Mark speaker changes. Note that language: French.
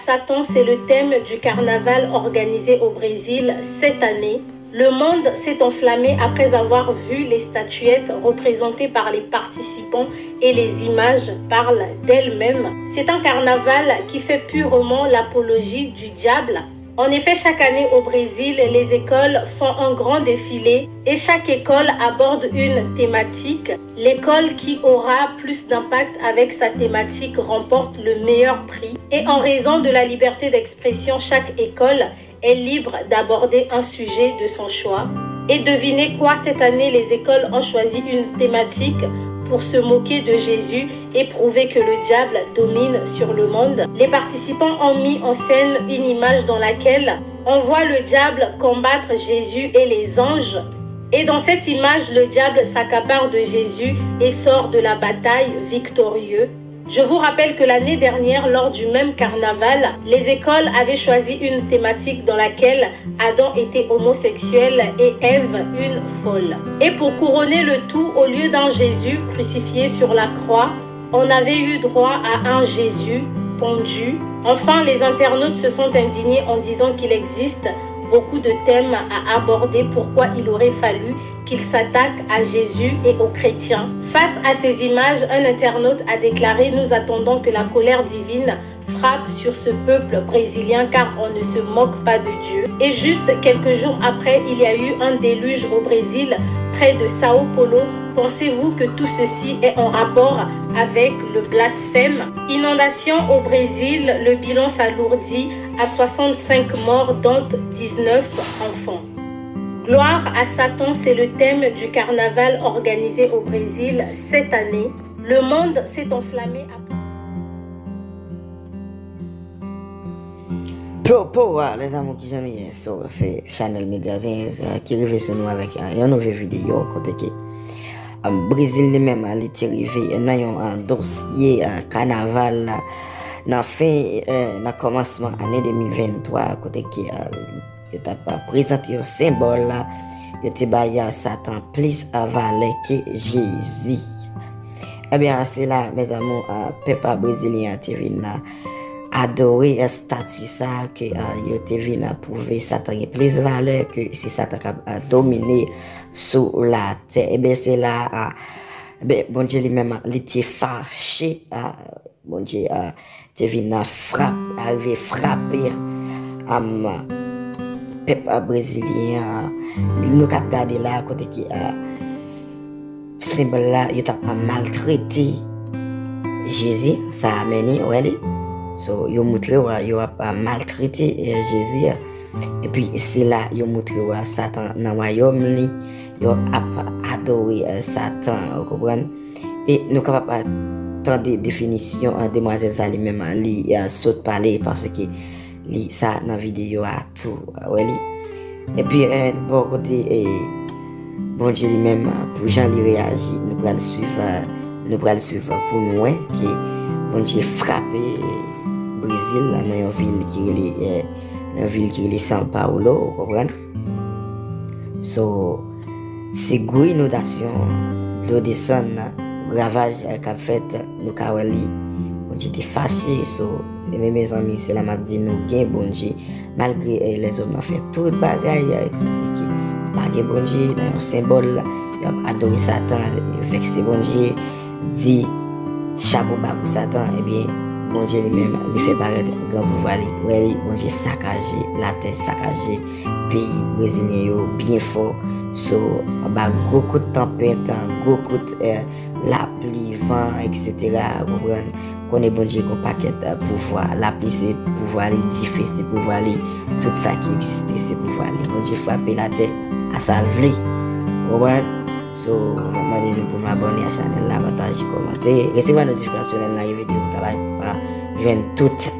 Speaker 1: Satan, c'est le thème du carnaval organisé au Brésil cette année. Le monde s'est enflammé après avoir vu les statuettes représentées par les participants et les images parlent d'elles-mêmes. C'est un carnaval qui fait purement l'apologie du diable. En effet, chaque année au Brésil, les écoles font un grand défilé et chaque école aborde une thématique. L'école qui aura plus d'impact avec sa thématique remporte le meilleur prix. Et en raison de la liberté d'expression, chaque école est libre d'aborder un sujet de son choix. Et devinez quoi, cette année, les écoles ont choisi une thématique pour se moquer de Jésus et prouver que le diable domine sur le monde. Les participants ont mis en scène une image dans laquelle on voit le diable combattre Jésus et les anges. Et dans cette image, le diable s'accapare de Jésus et sort de la bataille victorieux. Je vous rappelle que l'année dernière, lors du même carnaval, les écoles avaient choisi une thématique dans laquelle Adam était homosexuel et Ève une folle. Et pour couronner le tout, au lieu d'un Jésus crucifié sur la croix, on avait eu droit à un Jésus pendu. Enfin, les internautes se sont indignés en disant qu'il existe beaucoup de thèmes à aborder, pourquoi il aurait fallu qu'il s'attaque à Jésus et aux chrétiens. Face à ces images, un internaute a déclaré « Nous attendons que la colère divine frappe sur ce peuple brésilien car on ne se moque pas de Dieu ». Et juste quelques jours après, il y a eu un déluge au Brésil, près de Sao Paulo. Pensez-vous que tout ceci est en rapport avec le blasphème? Inondation au Brésil, le bilan s'alourdit à 65 morts, dont 19 enfants. Gloire à Satan, c'est le thème du carnaval organisé au Brésil cette année. Le monde s'est enflammé
Speaker 2: Pour les amis qui j'aime sur ces channels médias qui arrivent sur nous avec une nouvelle vidéo côté qui Brésil lui-même a été arrivé dans un dossier carnaval dans fin dans commencement année 2023 côté qui il t'a pas présenté un symbole là, il te baya Satan plus avalé que Jésus. Eh bien c'est là mes amours peuple brésilien te vient là adorer un statut ça que il te vient prouver Satan est plus valeur que si Satan a dominé sur la terre. Eh bien c'est là bon Dieu lui-même il était fâché bon Dieu te vient arriver frapper peuple brésilien nous cap regarder là côté qui symbole là il t'a pas maltraité Jésus ça a mené ouais so il montré il a pas maltraité Jésus et puis c'est là il montré Satan dans royaume li il a adoré Satan vous comprenez et nous capable tant de définition en demoiselle ça lui-même il a saute parler parce que ça dans vidéo à tout ouais et puis bon côté bon Dieu lui-même pour Jean lui réagit nous pourrons le suivre pour nous qui bon Dieu frappé Brésil dans une ville qui est São Paulo vous comprenez so c'est gros inondation l'eau descend ravage qu'a fait nous kawali bon Dieu était fâché so mes amis c'est la m'a dit nous gain bon Dieu malgré les hommes ont fait tout bagaille qui dit que pas gain bon Dieu dans un symbole il a adoré Satan vexé bon Dieu dit chapeau bas pour Satan et bien bon Dieu lui-même il fait paraître grand pouvoir ouais bon Dieu saccager la terre saccager pays brésilien bien fort so ba gros coup de tempête gros coup de la pluie vent etc. qu'on est bon Dieu qu'on paquet pouvoir la pluie c'est pouvoir difficile c'est pouvoir tout ça qui existe c'est pouvoir bon Dieu frapper la terre à salver ouais so maman dit pour m'abonner à la chaîne là partager commenter recevez la notification dans la vidéo pour joindre toute